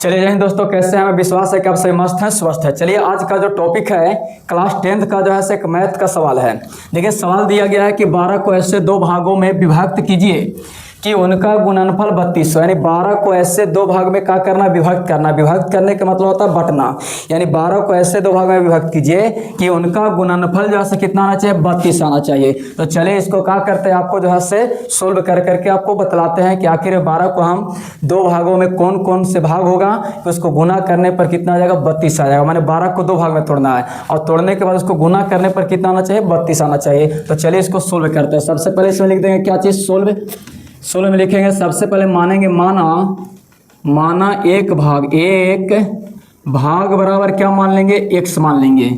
चलिए जय हिंद दोस्तों, कैसे हैं? हमें विश्वास है कि आप सभी मस्त हैं, स्वस्थ हैं। चलिए आज का जो टॉपिक है क्लास 10th का जो है एक मैथ का सवाल है। देखिए सवाल दिया गया है कि 12 को ऐसे दो भागों में विभक्त कीजिए कि उनका गुणनफल 32 यानी 12 को ऐसे दो भाग में क्या करना, विभक्त करना। विभक्त करने का मतलब होता है बंटना, यानी 12 को ऐसे दो भाग में विभक्त कीजिए कि उनका गुणनफल जो है कितना आना चाहिए, 32 आना चाहिए। तो चलिए इसको क्या करते हैं, आपको जो है सोल्व कर करके आपको बतलाते हैं कि आखिर 12 को हम दो भागों में कौन कौन से भाग होगा तो उसको गुना करने पर कितना आ जाएगा, 32 आ जाएगा। मैंने 12 को दो भाग में तोड़ना है और तोड़ने के बाद उसको गुना करने पर कितना आना चाहिए, 32 आना चाहिए। तो चलिए इसको सोल्व करते हैं। सबसे पहले इसमें लिख देंगे क्या चीज़, सोल्व में लिखेंगे। सबसे पहले मानेंगे माना एक भाग बराबर क्या मान लेंगे, x मान लेंगे।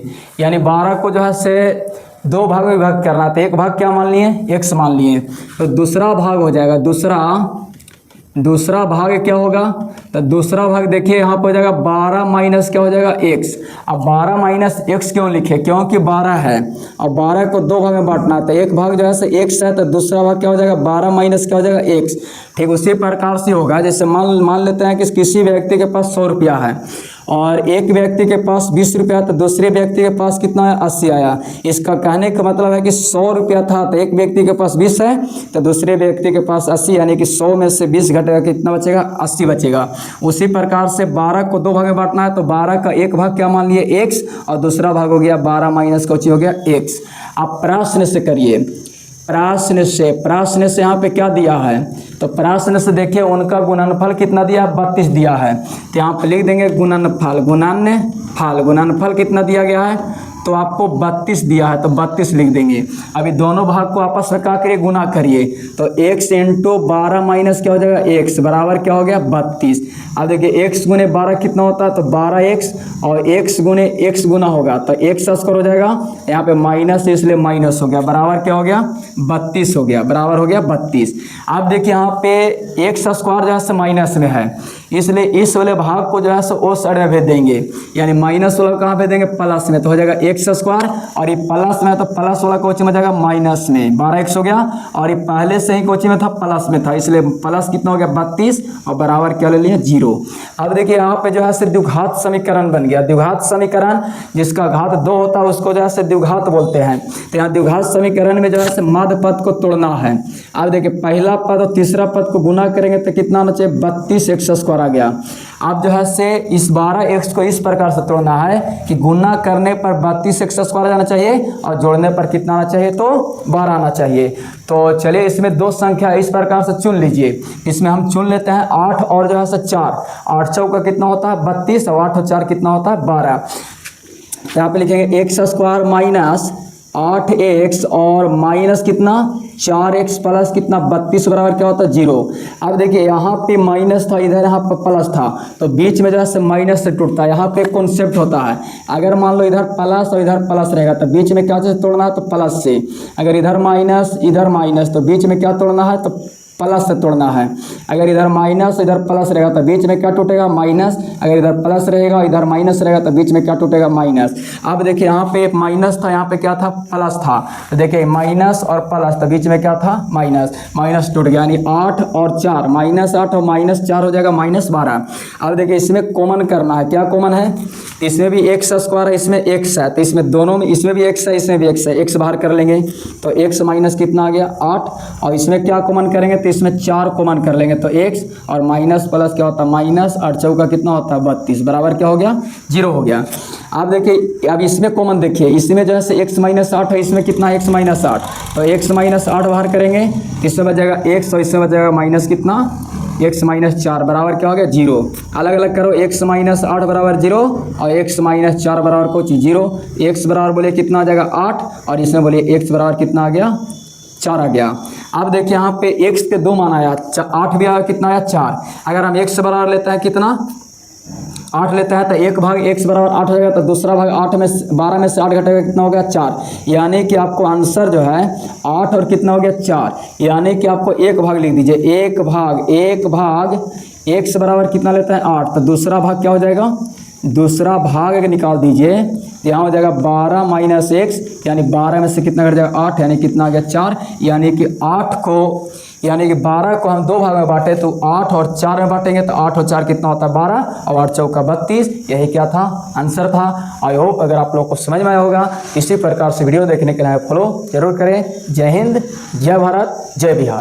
यानी 12 को जो है से दो भाग में विभक्त करना था, एक भाग क्या मान लिए, x मान लिए। तो दूसरा भाग हो जाएगा, दूसरा भाग क्या होगा, तो दूसरा भाग देखिए यहाँ पर हो जाएगा 12 माइनस क्या हो जाएगा, x। अब 12 माइनस x क्यों लिखे, क्योंकि 12 है और 12 को दो भाग में बांटना था। एक भाग जो है से x है तो दूसरा भाग क्या हो जाएगा, 12 माइनस क्या हो जाएगा, x। ठीक उसी प्रकार से होगा जैसे मान लेते हैं कि किसी व्यक्ति के पास 100 रुपया है और एक व्यक्ति के पास 20 रुपया तो दूसरे व्यक्ति के पास कितना है, 80 आया। इसका कहने का मतलब है कि 100 रुपया था तो एक व्यक्ति के पास 20 है तो दूसरे व्यक्ति के पास 80, यानी कि 100 में से 20 घटेगा कितना बचेगा, 80 बचेगा। उसी प्रकार से 12 को दो भाग में बांटना है तो 12 का एक भाग क्या मान लिए, x, और दूसरा भाग हो गया 12 माइनस का हो गया x। आप प्रश्न से करिए, प्रश्न से यहाँ पे क्या दिया है, तो प्रश्न से देखिए उनका गुणनफल कितना दिया, 32 दिया है। तो यहाँ पे लिख देंगे गुणनफल कितना दिया गया है, तो आपको 32 दिया है तो 32 लिख देंगे। अभी दोनों भाग को आपस में क्या करिए, गुना करिए। तो x इंटू 12 माइनस क्या हो जाएगा, x बराबर क्या हो गया, 32। अब देखिए x गुने 12 कितना होता है, तो 12x और x गुने x गुना होगा तो x स्क्वायर हो जाएगा। यहाँ पे माइनस इसलिए माइनस हो गया, बराबर क्या हो गया, 32 हो गया, बराबर हो गया 32। अब देखिए यहाँ पे x स्क्वायर जो है माइनस में है, इसलिए इस वाले भाग को जो है सो उस साइड में भेज देंगे, यानी माइनस वाला कहाँ भेज देंगे, प्लस में। तो हो जाएगा x स्क्वायर और ये प्लस में तो प्लस वाला कोची में जाएगा माइनस में, 12x हो गया। और ये पहले से ही कोची में था, प्लस में था, इसलिए प्लस कितना हो गया, 32 और बराबर क्या ले लिया, 0। अब देखिए यहाँ पे जो है सिर्फ द्विघात समीकरण बन गया। द्विघात समीकरण जिसका घात 2 होता है उसको जो है द्विघात बोलते हैं। तो यहाँ द्विघात समीकरण में जो है मध्य पद को तोड़ना है। अब देखिए पहला पद और तीसरा पद को गुना करेंगे तो कितना आना चाहिए, 32x स्क्वायर आ गया। अब जो है से इस 12x को इस प्रकार से तोड़ना है कि गुना करने पर 32x स्क्वायर आना चाहिए और जोड़ने पर कितना आना चाहिए, तो 12 आना चाहिए। तो चलिए इसमें दो संख्या इस प्रकार से चुन लीजिए। इसमें हम चुन लेते हैं 8 और जो है 4। 8 चौका कितना होता है, 32 और 8 और 4 कितना होता है, 12। यहाँ पे लिखेंगे x स्क्वायर माइनस 8x और माइनस कितना 4x प्लस कितना 32 बराबर क्या होता है, 0। अब देखिए यहाँ पे माइनस था, इधर यहाँ पर प्लस था, तो बीच में जो है माइनस से टूटता है। यहाँ पे कॉन्सेप्ट होता है, अगर मान लो इधर प्लस और इधर प्लस रहेगा तो बीच में क्या चीज़ तोड़ना है, तो प्लस से। अगर इधर माइनस तो बीच में क्या तोड़ना है, तो प्लस से तोड़ना है। अगर इधर माइनस इधर प्लस रहेगा तो बीच में क्या टूटेगा, माइनस। अगर इधर प्लस रहेगा इधर माइनस रहेगा तो बीच में क्या टूटेगा, माइनस। अब देखिए यहाँ पे माइनस था, यहाँ पे क्या था, प्लस था। तो देखिए माइनस और प्लस तो बीच में क्या था, माइनस टूट गया, यानी 8 और 4, -8 और -4 हो जाएगा -12। अब देखिए इसमें कॉमन करना है, क्या कॉमन है, इसमें भी x स्क्वायर है, इसमें x है, तो इसमें दोनों में, इसमें भी x है इसमें भी x है, x बाहर कर लेंगे तो x माइनस कितना आ गया, 8। और इसमें क्या कॉमन करेंगे तो इसमें 4 कॉमन कर लेंगे तो x और माइनस प्लस क्या होता है, माइनस। 8 चौका कितना होता है, 32 बराबर क्या हो गया, 0 हो गया। अब देखिए अब इसमें कॉमन देखिए, इसमें जो है x माइनस 8 है, इसमें कितना है, x माइनस 8, तो x माइनस 8 बाहर करेंगे, इसमें बच जाएगा x और इसमें बच जाएगा माइनस कितना, x माइनस 4 बराबर क्या हो गया, 0। अलग अलग करो, x माइनस 8 बराबर 0 और x माइनस 4 बराबर कुछ 0। x बराबर बोले कितना आ जाएगा, 8, और इसमें बोलिए x बराबर कितना आ गया, 4 आ गया। अब देखिए यहाँ पे x के दो मान आया, 8 भी आया, कितना आया, 4। अगर हम x बराबर लेते हैं कितना, 8 लेता है तो एक भाग x बराबर 8 हो जाएगा, तो दूसरा भाग 12 में से 8 घटेगा कितना हो गया, 4। यानी कि आपको आंसर जो है 8 और कितना हो गया, 4। यानी कि आपको एक भाग लिख दीजिए, एक भाग x बराबर कितना लेता है, 8, तो दूसरा भाग क्या हो जाएगा, दूसरा भाग अगर निकाल दीजिए तो यहाँ हो जाएगा 12 माइनस x, यानी 12 में से कितना घट जाएगा, 8, यानी कितना आ गया, 4। यानी कि 8 को यानी कि 12 को हम 2 भाग में बांटे तो 8 और 4 में बांटेंगे तो 8 और 4 कितना होता है 12 और 8 चौका 32। यही क्या था आंसर था। आई होप अगर आप लोग को समझ में आया होगा। इसी प्रकार से वीडियो देखने के लिए फॉलो जरूर करें। जय हिंद, जय भारत, जय बिहार।